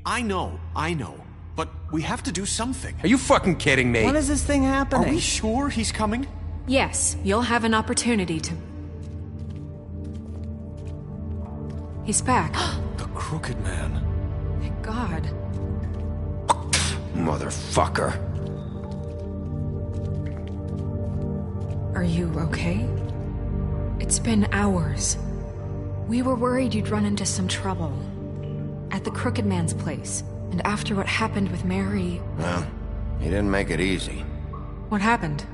I know. But we have to do something. Are you fucking kidding me? When is this thing happening? Are we sure he's coming? Yes, you'll have an opportunity to... He's back. The Crooked Man. Thank God. Motherfucker. Are you okay? It's been hours. We were worried you'd run into some trouble. At the Crooked Man's place. And after what happened with Mary... Well, he didn't make it easy. What happened?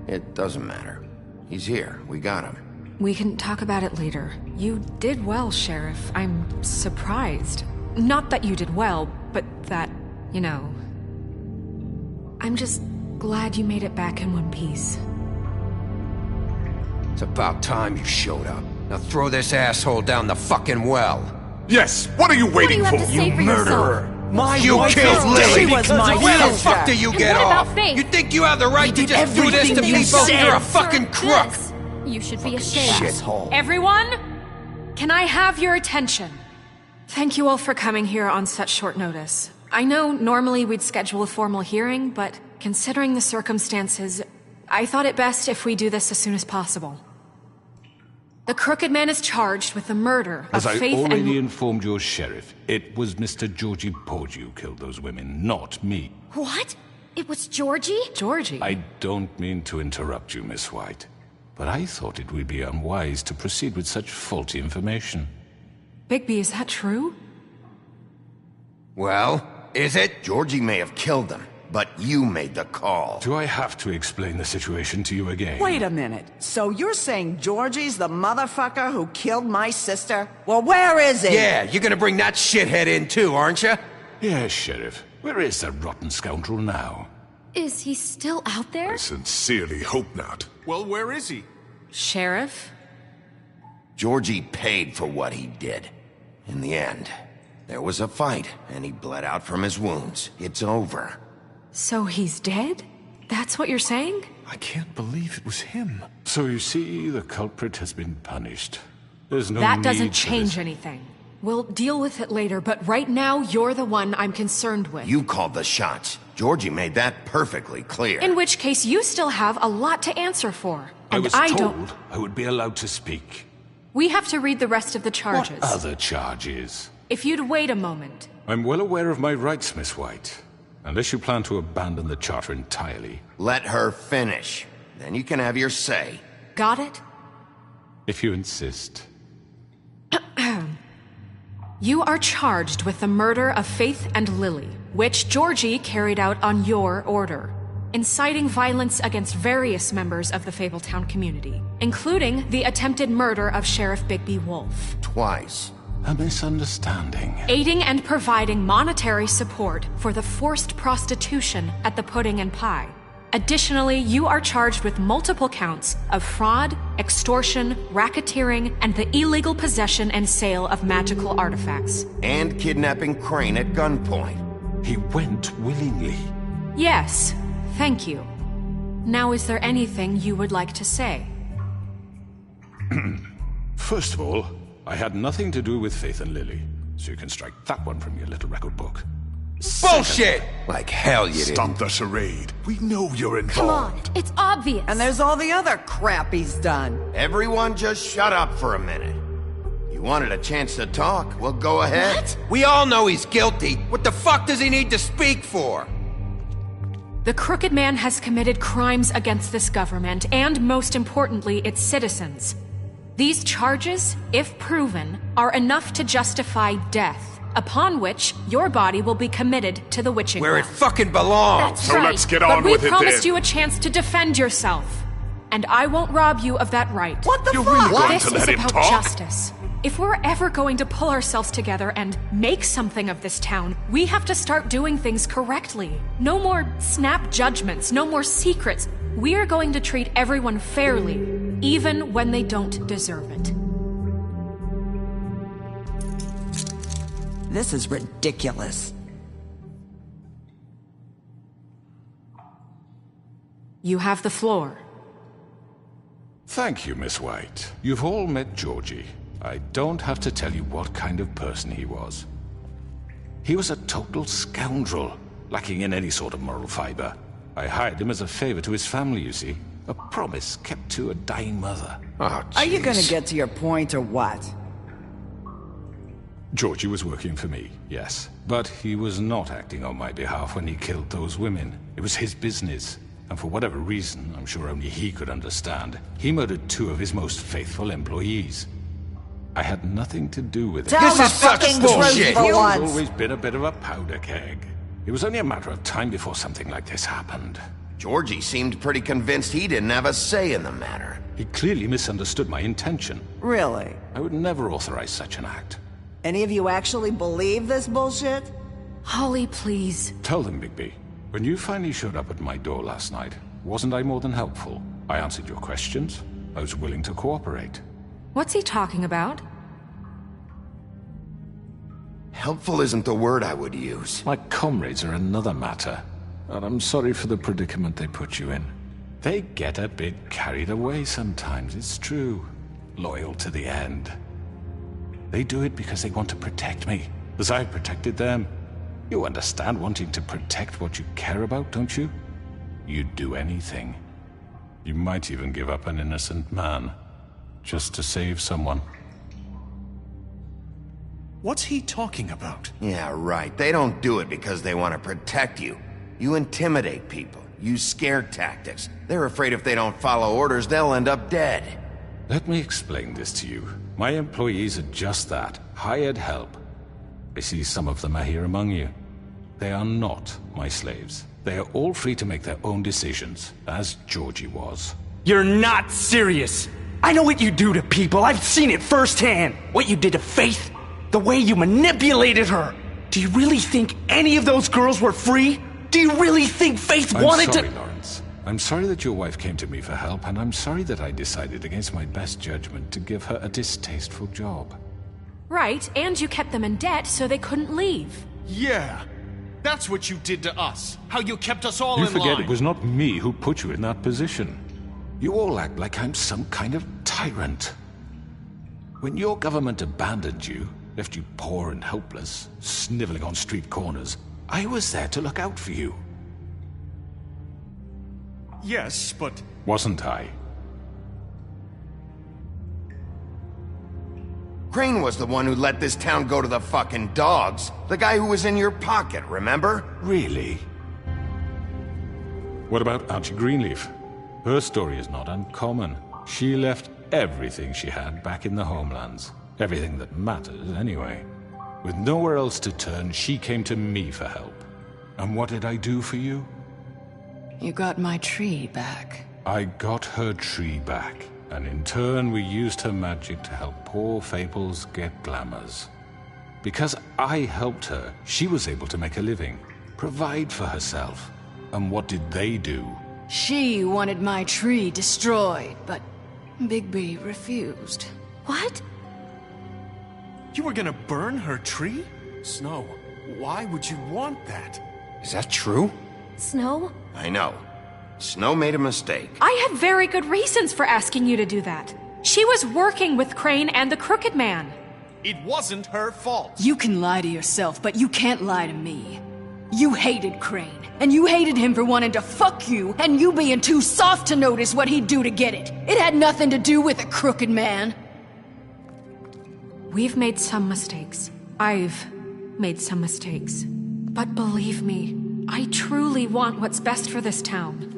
It doesn't matter. He's here. We got him. We can talk about it later. You did well, Sheriff. I'm surprised. Not that you did well, but that, you know... I'm just glad you made it back in one piece. It's about time you showed up. Now throw this asshole down the fucking well. Yes, what are you waiting What do you for? have to say for murderer! You killed Lily! She was my Where the sister. fuck do you And get what off? about Faith? You think you have the right to just do this to everything you people? said. You're a fucking crook! Yes. You should be ashamed. Shithole. Everyone, can I have your attention? Thank you all for coming here on such short notice. I know normally we'd schedule a formal hearing, but considering the circumstances, I thought it best if we do this as soon as possible. The Crooked Man is charged with the murder As of I Faith already and... informed your sheriff, it was Mr. Georgie Porgy who killed those women, not me. What? It was Georgie? Georgie? I don't mean to interrupt you, Miss White, but I thought it would be unwise to proceed with such faulty information. Bigby, is that true? Well, is it? Georgie may have killed them, but you made the call. Do I have to explain the situation to you again? Wait a minute. So you're saying Georgie's the motherfucker who killed my sister? Well, where is he? Yeah, you're gonna bring that shithead in too, aren't you? Yes, Sheriff. Where is that rotten scoundrel now? Is he still out there? I sincerely hope not. Well, where is he? Sheriff? Georgie paid for what he did. In the end, there was a fight, and he bled out from his wounds. It's over. So he's dead? That's what you're saying? I can't believe it was him. So you see, the culprit has been punished. There's no That need doesn't for change this. anything. We'll deal with it later, but right now, you're the one I'm concerned with. You called the shots. Georgie made that perfectly clear. In which case, you still have a lot to answer for. I And was I told don't... I would be allowed to speak. We have to read the rest of the charges. What other charges? If you'd wait a moment. I'm well aware of my rights, Miss White. Unless you plan to abandon the charter entirely. Let her finish. Then you can have your say. Got it? If you insist. You are charged with the murder of Faith and Lily, which Georgie carried out on your order, inciting violence against various members of the Fabletown community, including the attempted murder of Sheriff Bigby Wolf. Twice. A misunderstanding. Aiding and providing monetary support for the forced prostitution at the Pudding and Pie. Additionally, you are charged with multiple counts of fraud, extortion, racketeering, and the illegal possession and sale of magical artifacts. And kidnapping Crane at gunpoint. He went willingly. Yes, thank you. Now, is there anything you would like to say? First of all, I had nothing to do with Faith and Lily, so you can strike that one from your little record book. Bullshit! Like hell you didn't. Stop the charade. We know you're Come on, involved. it's obvious. And there's all the other crap he's done. Everyone just shut up for a minute. You wanted a chance to talk? Well, go ahead. What? We all know he's guilty. What the fuck does he need to speak for? The Crooked Man has committed crimes against this government and, most importantly, its citizens. These charges, if proven, are enough to justify death, upon which your body will be committed to the witching Where it well. fucking belongs. That's So right. let's get But on we with it promised then. you a chance to defend yourself, and I won't rob you of that right. What the You're fuck? really going This to is let him about talk? justice. If we're ever going to pull ourselves together and make something of this town, we have to start doing things correctly. No more snap judgments, no more secrets. We are going to treat everyone fairly, even when they don't deserve it. This is ridiculous. You have the floor. Thank you, Miss White. You've all met Georgie. I don't have to tell you what kind of person he was. He was a total scoundrel, lacking in any sort of moral fiber. I hired him as a favor to his family, you see. A promise kept to a dying mother. Oh, Are you gonna jeez. get to your point or what? Georgie was working for me, yes. But he was not acting on my behalf when he killed those women. It was his business. And for whatever reason, I'm sure only he could understand, he murdered 2 of his most faithful employees. I had nothing to do with it. Tell This the is such fucking bullshit. truth for He's once. always been a bit of a powder keg. It was only a matter of time before something like this happened. Georgie seemed pretty convinced he didn't have a say in the matter. He clearly misunderstood my intention. Really? I would never authorize such an act. Any of you actually believe this bullshit? Holly, please. Tell them, Bigby. When you finally showed up at my door last night, wasn't I more than helpful? I answered your questions. I was willing to cooperate. What's he talking about? Helpful isn't the word I would use. My comrades are another matter. And I'm sorry for the predicament they put you in. They get a bit carried away sometimes, it's true. Loyal to the end. They do it because they want to protect me, as I've protected them. You understand wanting to protect what you care about, don't you? You'd do anything. You might even give up an innocent man, just to save someone. What's he talking about? Yeah, right. They don't do it because they want to protect you. You intimidate people, use scare tactics. They're afraid if they don't follow orders, they'll end up dead. Let me explain this to you. My employees are just that, hired help. I see some of them are here among you. They are not my slaves. They are all free to make their own decisions, as Georgie was. You're not serious. I know what you do to people. I've seen it firsthand. What you did to Faith, the way you manipulated her. Do you really think any of those girls were free? Do you really think Faith wanted I'm sorry, to— Lawrence. I'm sorry that your wife came to me for help, and I'm sorry that I decided against my best judgment to give her a distasteful job. Right, and you kept them in debt so they couldn't leave. Yeah. That's what you did to us. How you kept us all You in line. forget it was not me who put you in that position. You all act like I'm some kind of tyrant. When your government abandoned you, left you poor and helpless, sniveling on street corners, I was there to look out for you. Yes, but... Wasn't I? Crane was the one who let this town go to the fucking dogs. The guy who was in your pocket, remember? Really? What about Auntie Greenleaf? Her story is not uncommon. She left everything she had back in the homelands. Everything that matters, anyway. With nowhere else to turn, she came to me for help. And what did I do for you? You got my tree back. I got her tree back. And in turn, we used her magic to help poor Fables get glamours. Because I helped her, she was able to make a living, provide for herself. And what did they do? She wanted my tree destroyed, but Bigby refused. What? You were gonna burn her tree? Snow, why would you want that? Is that true? Snow? I know. Snow made a mistake. I had very good reasons for asking you to do that. She was working with Crane and the Crooked Man. It wasn't her fault. You can lie to yourself, but you can't lie to me. You hated Crane, and you hated him for wanting to fuck you, and you being too soft to notice what he'd do to get it. It had nothing to do with the Crooked Man. We've made some mistakes. I've made some mistakes. But believe me, I truly want what's best for this town.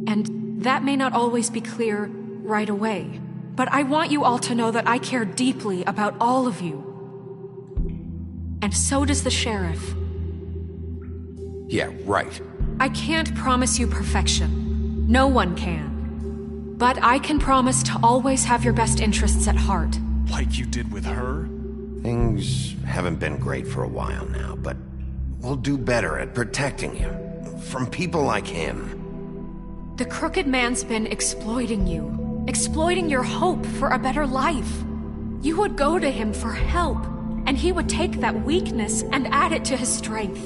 And that may not always be clear right away, but I want you all to know that I care deeply about all of you. And so does the sheriff. Yeah, right. I can't promise you perfection. No one can. But I can promise to always have your best interests at heart. Like you did with her? Things haven't been great for a while now, but we'll do better at protecting you. From people like him. The Crooked Man's been exploiting you. Exploiting your hope for a better life. You would go to him for help, and he would take that weakness and add it to his strength.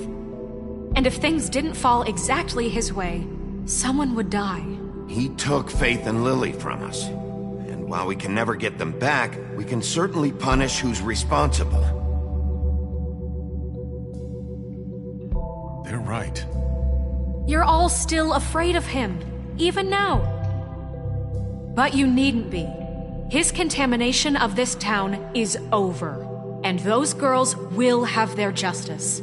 And if things didn't fall exactly his way, someone would die. He took Faith and Lily from us. And while we can never get them back, we can certainly punish who's responsible. You're right. You're all still afraid of him, even now. But you needn't be. His contamination of this town is over, and those girls will have their justice.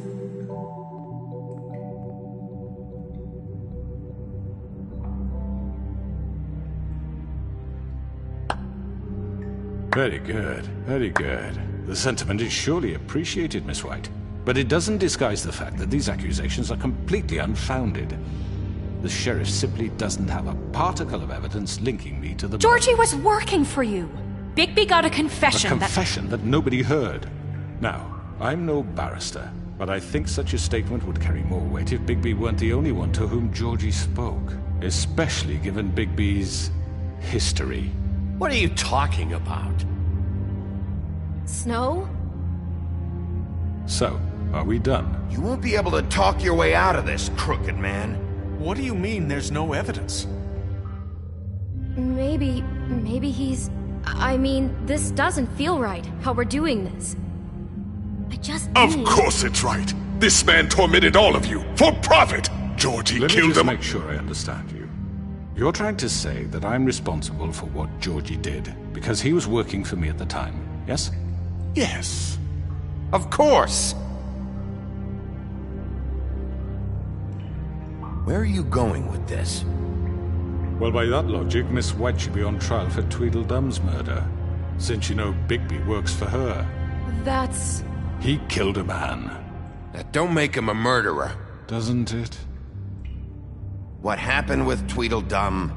Very good, very good. The sentiment is surely appreciated, Miss White. But it doesn't disguise the fact that these accusations are completely unfounded. The sheriff simply doesn't have a particle of evidence linking me to the... Georgie was working for you. Bigby got a confession A confession that nobody heard. Now, I'm no barrister, but I think such a statement would carry more weight if Bigby weren't the only one to whom Georgie spoke. Especially given Bigby's history. What are you talking about? Snow? So, are we done? You won't be able to talk your way out of this, crooked man. What do you mean there's no evidence? Maybe he's... I mean, this doesn't feel right, how we're doing this. I just Of need... course it's right. This man tormented all of you, for profit. Georgie Let me killed just him. make sure I understand you. You're trying to say that I'm responsible for what Georgie did, because he was working for me at the time, yes? Yes. Of course! Where are you going with this? Well, by that logic, Miss White should be on trial for Tweedledum's murder, since you know Bigby works for her. That's... He killed a man. That don't make him a murderer. Doesn't it? What happened with Tweedledum,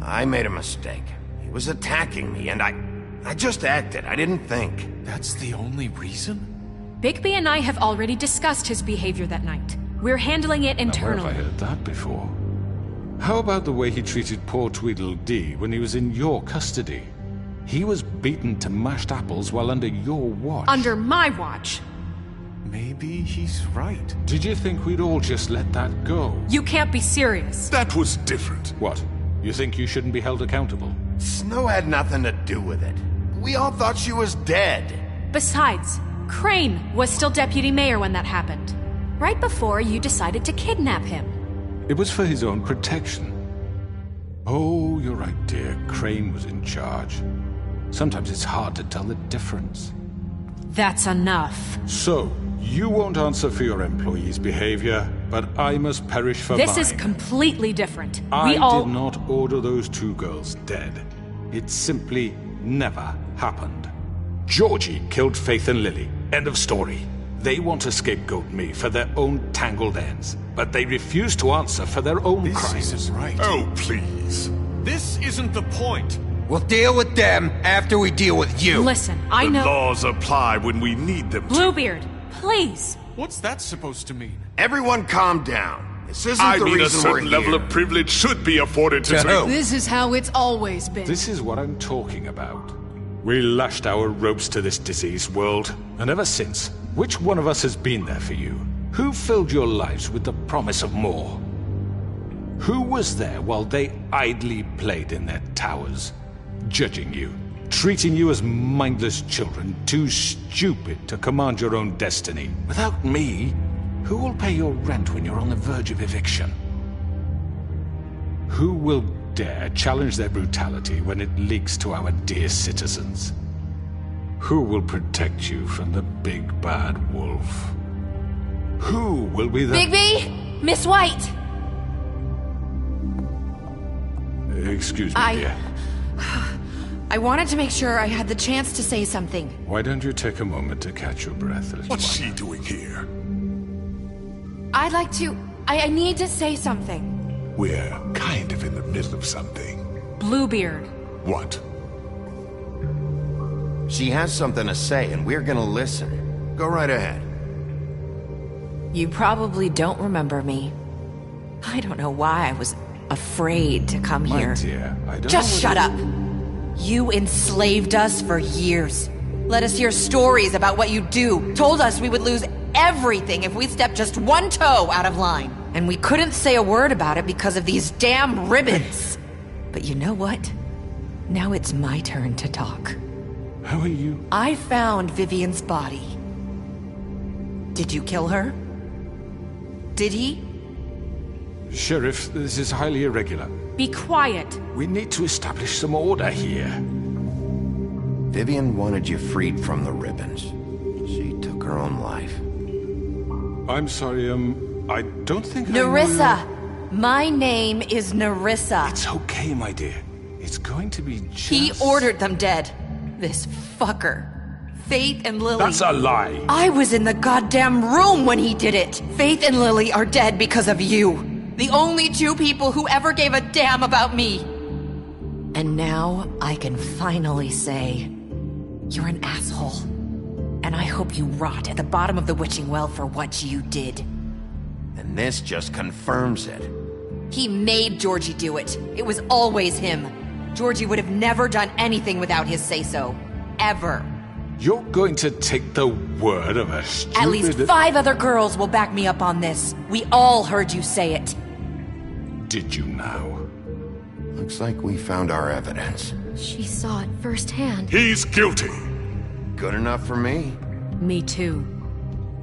I made a mistake. He was attacking me, and I just acted. I didn't think. That's the only reason? Bigby and I have already discussed his behavior that night. We're handling it Now, internally. where have I heard that before? How about the way he treated poor Tweedledee when he was in your custody? He was beaten to mashed apples while under your watch. Under my watch. Maybe he's right. Did you think we'd all just let that go? You can't be serious. That was different. What? You think you shouldn't be held accountable? Snow had nothing to do with it. We all thought she was dead. Besides, Crane was still deputy mayor when that happened. Right before you decided to kidnap him. It was for his own protection. Oh, you're right, dear. Crane was in charge. Sometimes it's hard to tell the difference. That's enough. So, you won't answer for your employees' behavior, but I must perish for This mine. is completely different. I We all... did not order those two girls dead. It simply never happened. Georgie killed Faith and Lily. End of story. They want to scapegoat me for their own tangled ends, but they refuse to answer for their own crimes. This isn't right. Oh, please. This isn't the point. We'll deal with them after we deal with you. Listen, I The know... laws apply when we need them to. Bluebeard, please. What's that supposed to mean? Everyone calm down. This isn't I the mean, a reason we're certain level here. of privilege should be afforded to... To who? This is how it's always been. This is what I'm talking about. We lashed our ropes to this diseased world, and ever since, which one of us has been there for you? Who filled your lives with the promise of more? Who was there while they idly played in their towers, judging you, treating you as mindless children, too stupid to command your own destiny? Without me, who will pay your rent when you're on the verge of eviction? Who will dare challenge their brutality when it leaks to our dear citizens? Who will protect you from the big bad wolf? Who will be the... Bigby! Miss White! Excuse me, dear. I wanted to make sure I had the chance to say something. Why don't you take a moment to catch your breath, little What's one? she doing here? I'd like to... I need to say something. We're kind of in the middle of something. Bluebeard. What? She has something to say, and we're gonna listen. Go right ahead. You probably don't remember me. I don't know why I was afraid to come My here. dear, I don't Just know shut what up! You enslaved us for years. Let us hear stories about what you do. Told us we would lose everything if we stepped just one toe out of line. And we couldn't say a word about it because of these damn ribbons. But you know what? Now it's my turn to talk. How are you? I found Vivian's body. Did you kill her? Did he? Sheriff, this is highly irregular. Be quiet. We need to establish some order here. Vivian wanted you freed from the ribbons. She took her own life. I'm sorry, I don't think Nerissa! My name is Nerissa. It's okay, my dear. It's going to be just... He ordered them dead. This fucker. Faith and Lily... That's a lie! I was in the goddamn room when he did it! Faith and Lily are dead because of you. The only two people who ever gave a damn about me. And now I can finally say... You're an asshole. And I hope you rot at the bottom of the witching well for what you did. And this just confirms it. He made Georgie do it. It was always him. Georgie would have never done anything without his say-so. Ever. You're going to take the word of a stupid... At least 5 other girls will back me up on this. We all heard you say it. Did you now? Looks like we found our evidence. She saw it firsthand. He's guilty. Good enough for me. Me too.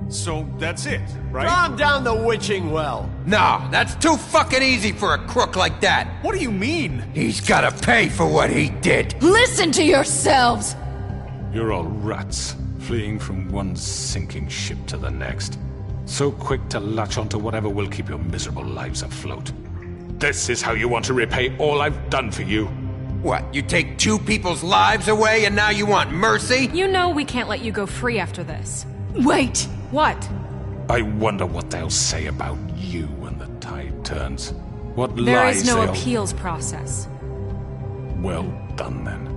So that's it, right? Calm down the witching well. No, that's too fucking easy for a crook like that. What do you mean? He's gotta pay for what he did. Listen to yourselves! You're all rats, fleeing from one sinking ship to the next. So quick to latch onto whatever will keep your miserable lives afloat. This is how you want to repay all I've done for you. What, you take 2 people's lives away and now you want mercy? You know we can't let you go free after this. Wait! What? I wonder what they'll say about you when the tide turns. What There lies is no they'll... appeals process. Well done, then.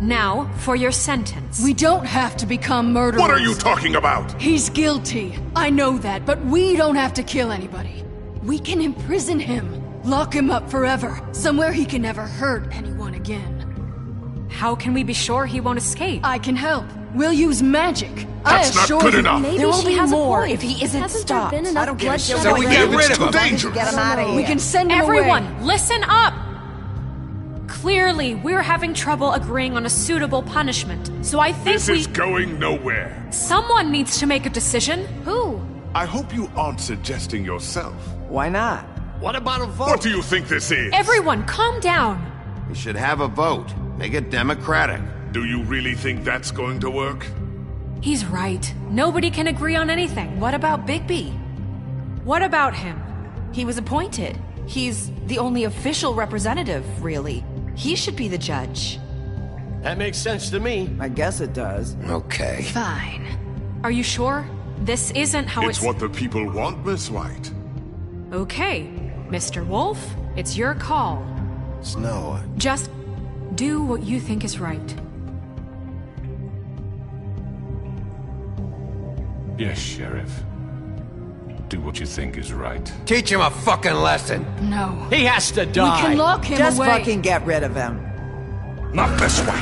Now, for your sentence. We don't have to become murderers. What are you talking about? He's guilty. I know that, but we don't have to kill anybody. We can imprison him. Lock him up forever. Somewhere he can never hurt anyone again. How can we be sure he won't escape? I can help. We'll use magic. That's not good enough. Maybe There will she be has more a point. if he isn't Hasn't stopped. there been enough bloodshed? So we get rid of him. Dangerous. Get him out of here. We can send him Everyone, away. listen up! Clearly, we're having trouble agreeing on a suitable punishment, so I think This is going nowhere. Someone needs to make a decision. Who? I hope you aren't suggesting yourself. Why not? What about a vote? What do you think this is? Everyone, calm down. We should have a vote. Make it democratic. Do you really think that's going to work? He's right. Nobody can agree on anything. What about Bigby? What about him? He was appointed. He's the only official representative, really. He should be the judge. That makes sense to me. I guess it does. Okay. Fine. Are you sure? This isn't how It's what the people want, Miss White. Okay, Mr. Wolf, it's your call. Snow, Just do what you think is right. Yes, Sheriff. Do what you think is right. Teach him a fucking lesson. No. He has to We die. can lock him Just away. fucking get rid of him. Not this way!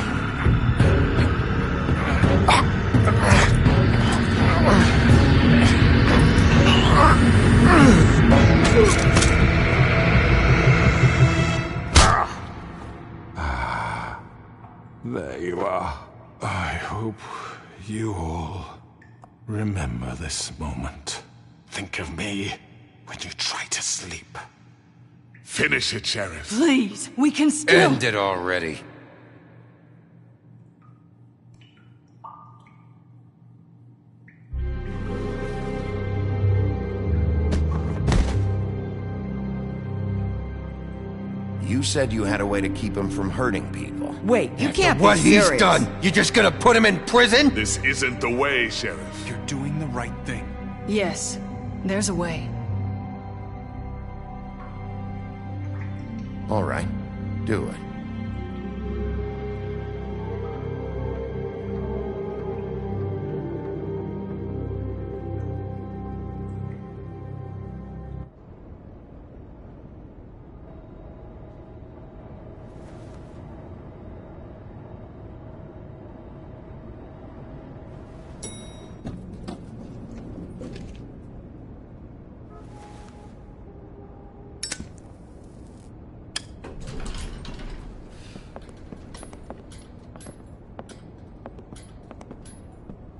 There you are. I hope you all remember this moment. Think of me when you try to sleep. Finish it, Sheriff. Please, we can still... End it already. you said you had a way to keep him from hurting people. Wait, you can't be What he's serious. done, you just gonna put him in prison? This isn't the way, Sheriff. You're doing the right thing. Yes, there's a way. All right, do it.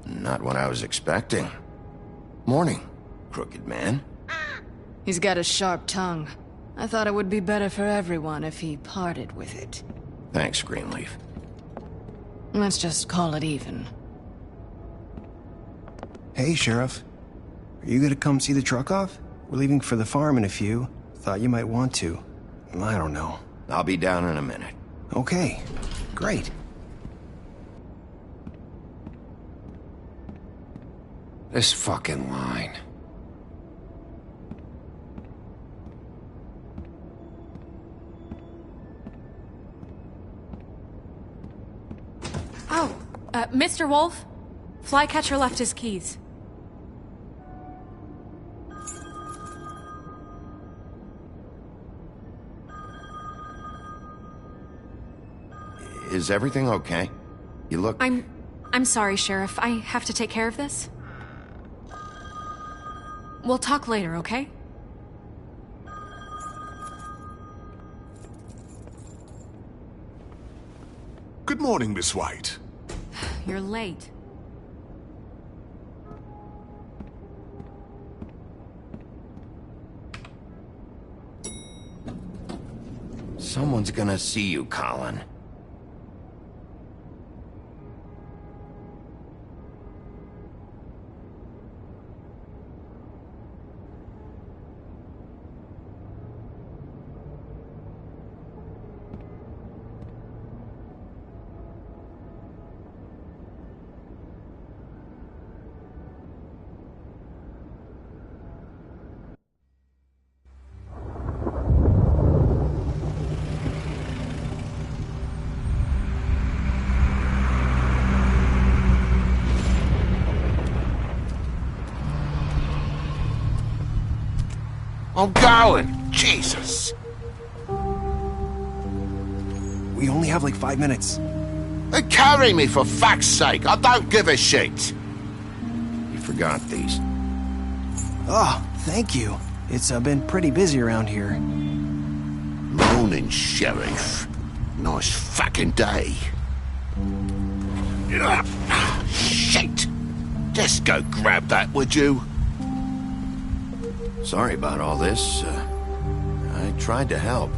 Not what I was expecting. Morning, crooked man. He's got a sharp tongue. I thought it would be better for everyone if he parted with it. Thanks, Greenleaf. Let's just call it even. Hey, Sheriff. Are you gonna come see the truck off? We're leaving for the farm in a few. Thought you might want to. I don't know. I'll be down in a minute. Okay, great. This fucking line. Oh, Mr. Wolf? Flycatcher left his keys. Is everything okay? You look... I'm sorry, Sheriff. I have to take care of this. We'll talk later, okay? Good morning, Miss White. You're late. Someone's gonna see you, Colin. I'm going! Jesus! We only have like 5 minutes. Carry me, for fuck's sake! I don't give a shit! You forgot these. Oh, thank you. It's been pretty busy around here. Morning, Sheriff. Nice fucking day. Shit! Just go grab that, would you? Sorry about all this. I tried to help.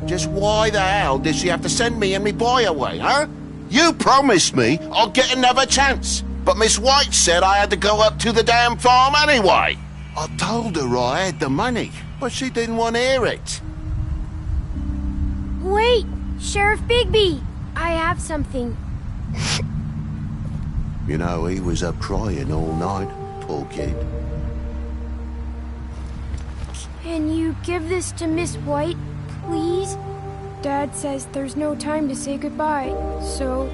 Just why the hell did she have to send me and me boy away, huh? You promised me I'd get another chance, but Miss White said I had to go up to the damn farm anyway. I told her I had the money, but she didn't want to hear it. Wait, Sheriff Bigby, I have something. You know, he was up crying all night, poor kid. Can you give this to Miss White, please? Dad says there's no time to say goodbye, so...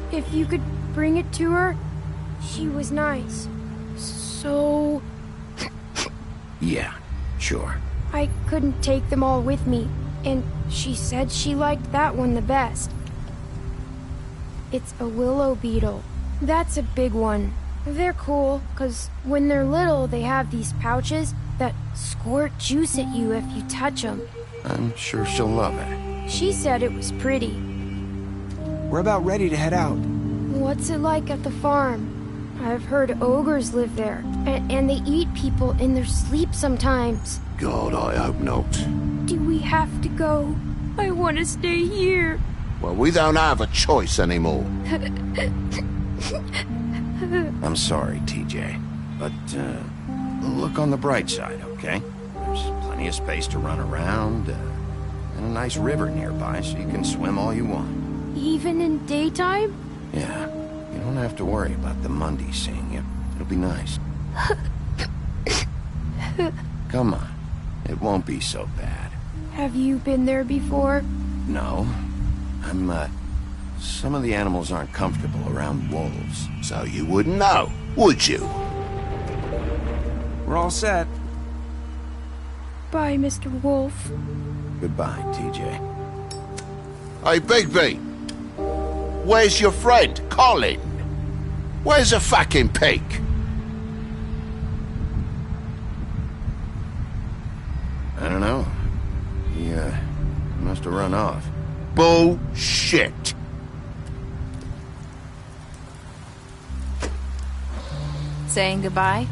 if you could bring it to her, she was nice. So... Yeah, sure. I couldn't take them all with me, and she said she liked that one the best. It's a willow beetle. That's a big one. They're cool, 'cause when they're little, they have these pouches that squirt juice at you if you touch them. I'm sure she'll love it. She said it was pretty. We're about ready to head out. What's it like at the farm? I've heard ogres live there, and they eat people in their sleep sometimes. God, I hope not. Do we have to go? I want to stay here. Well, we don't have a choice anymore. I'm sorry, TJ, but look on the bright side, okay? There's plenty of space to run around, and a nice river nearby, so you can swim all you want. Even in daytime? Yeah, you don't have to worry about the Mundy seeing you. It'll be nice. Come on, it won't be so bad. Have you been there before? No, some of the animals aren't comfortable around wolves, so you wouldn't know, would you? We're all set. Bye, Mr. Wolf. Goodbye, TJ. Hey, Bigby! Where's your friend, Colin? Where's the fucking pig? I don't know. He, must have run off. Bullshit! Saying goodbye?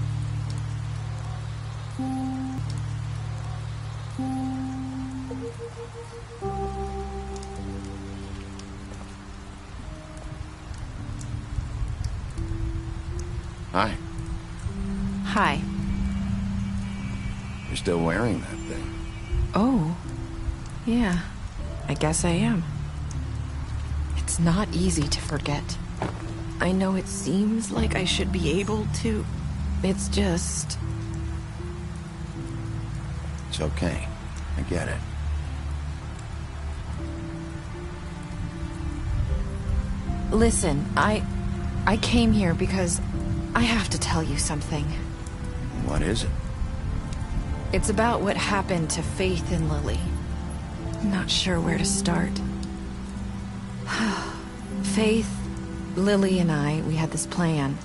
Hi. Hi. You're still wearing that thing. Oh. Yeah. I guess I am. It's not easy to forget. I know it seems like I should be able to. It's just... It's okay. I get it. Listen, I came here because I have to tell you something. What is it? It's about what happened to Faith and Lily. I'm not sure where to start. Faith, Lily, and I, we had this plan.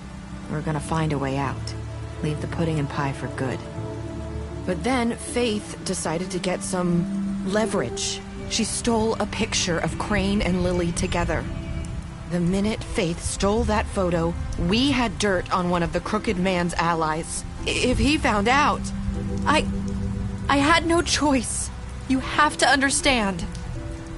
We were gonna find a way out. Leave the pudding and pie for good. But then Faith decided to get some leverage. She stole a picture of Crane and Lily together. The minute Faith stole that photo, we had dirt on one of the Crooked Man's allies. If he found out, I had no choice. You have to understand.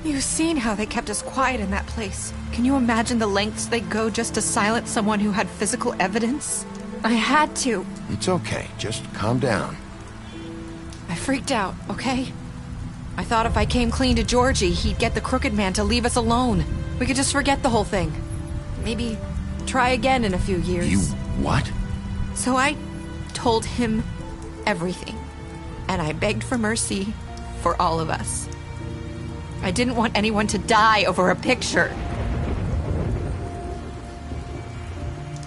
You've seen how they kept us quiet in that place. Can you imagine the lengths they go just to silence someone who had physical evidence? I had to. It's okay. Just calm down. I freaked out, okay? I thought if I came clean to Georgie, he'd get the Crooked Man to leave us alone. We could just forget the whole thing. Maybe try again in a few years. You what? So I told him everything. And I begged for mercy for all of us. I didn't want anyone to die over a picture.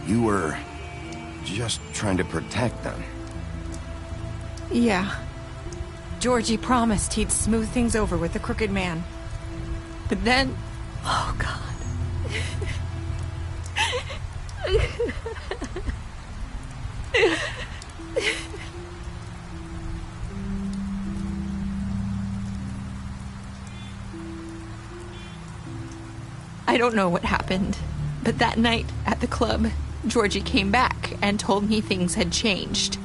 You were just trying to protect them. Yeah. Georgie promised he'd smooth things over with the Crooked Man. But then... Oh, God. I don't know what happened, but that night at the club, Georgie came back and told me things had changed.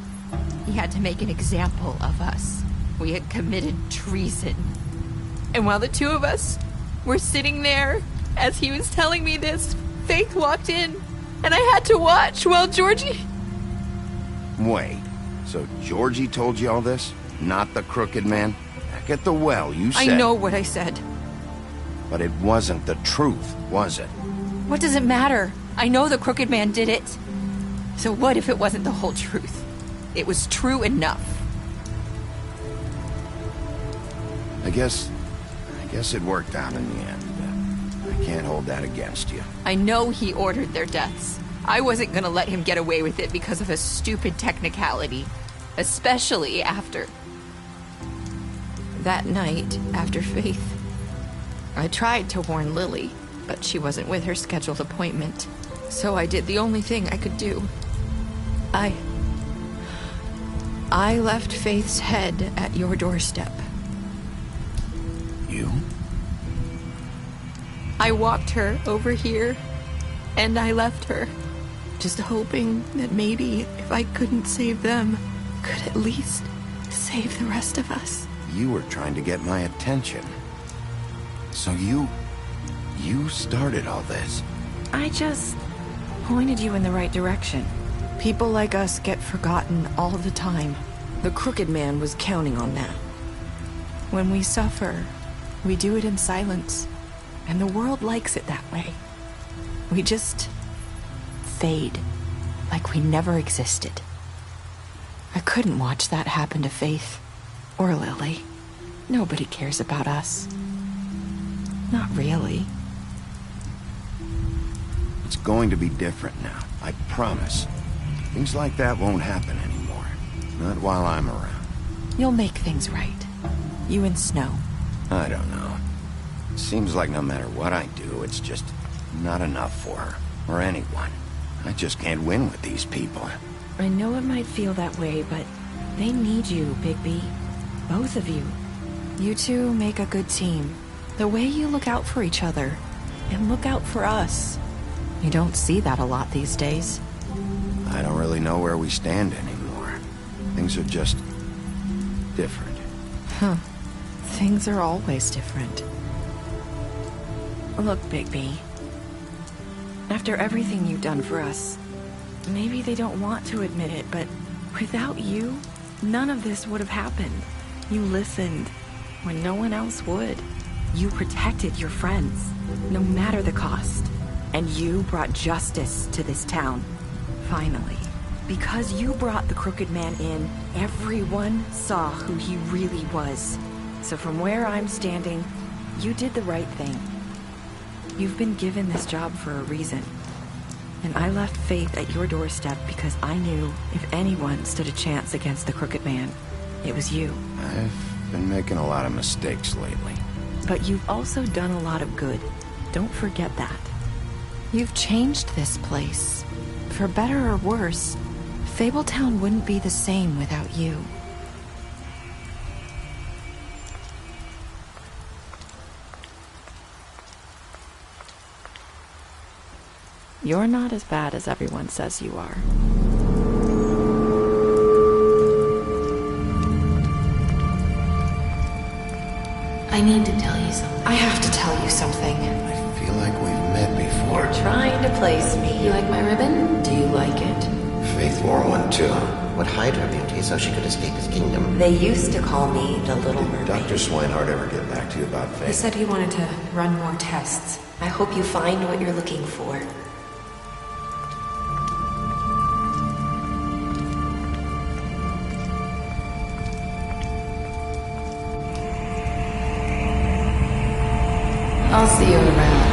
He had to make an example of us. We had committed treason. And while the two of us were sitting there, as he was telling me this, Faith walked in, and I had to watch while Georgie... Wait, so Georgie told you all this? Not the Crooked Man? Back at the well, you said... I know what I said. But it wasn't the truth, was it? What does it matter? I know the Crooked Man did it. So what if it wasn't the whole truth? It was true enough. I guess it worked out in the end. I can't hold that against you. I know he ordered their deaths. I wasn't gonna let him get away with it because of a stupid technicality. Especially after... That night, after Faith, I tried to warn Lily, but she wasn't with her scheduled appointment. So I did the only thing I could do. I left Faith's head at your doorstep. You? I walked her over here, and I left her. Just hoping that maybe if I couldn't save them, could at least save the rest of us. You were trying to get my attention. So you started all this. I just pointed you in the right direction. People like us get forgotten all the time. The Crooked Man was counting on that. When we suffer, we do it in silence. And the world likes it that way. We just fade, like we never existed. I couldn't watch that happen to Faith, or Lily. Nobody cares about us. Not really. It's going to be different now, I promise. Things like that won't happen anymore. Not while I'm around. You'll make things right. You and Snow. I don't know. Seems like no matter what I do, it's just not enough for her, or anyone. I just can't win with these people. I know it might feel that way, but they need you, Bigby. Both of you. You two make a good team. The way you look out for each other, and look out for us. You don't see that a lot these days. I don't really know where we stand anymore. Things are just different. Huh. Things are always different. Look, Bigby. After everything you've done for us, maybe they don't want to admit it, but without you, none of this would have happened. You listened when no one else would. You protected your friends, no matter the cost. And you brought justice to this town. Finally. Because you brought the Crooked Man in, everyone saw who he really was. So from where I'm standing, you did the right thing. You've been given this job for a reason. And I left Faith at your doorstep because I knew if anyone stood a chance against the Crooked Man, it was you. I've been making a lot of mistakes lately. But you've also done a lot of good. Don't forget that. You've changed this place. For better or worse, Fabletown wouldn't be the same without you. You're not as bad as everyone says you are. I need to tell you something. I have to tell you something. I feel like we've met before. You're trying to place me. You like my ribbon? Do you like it? Faith wore one too. Would hide her beauty so she could escape his kingdom. They used to call me the Little Mermaid. Dr. Swinehart ever get back to you about Faith? He said he wanted to run more tests. I hope you find what you're looking for. I'll see you around.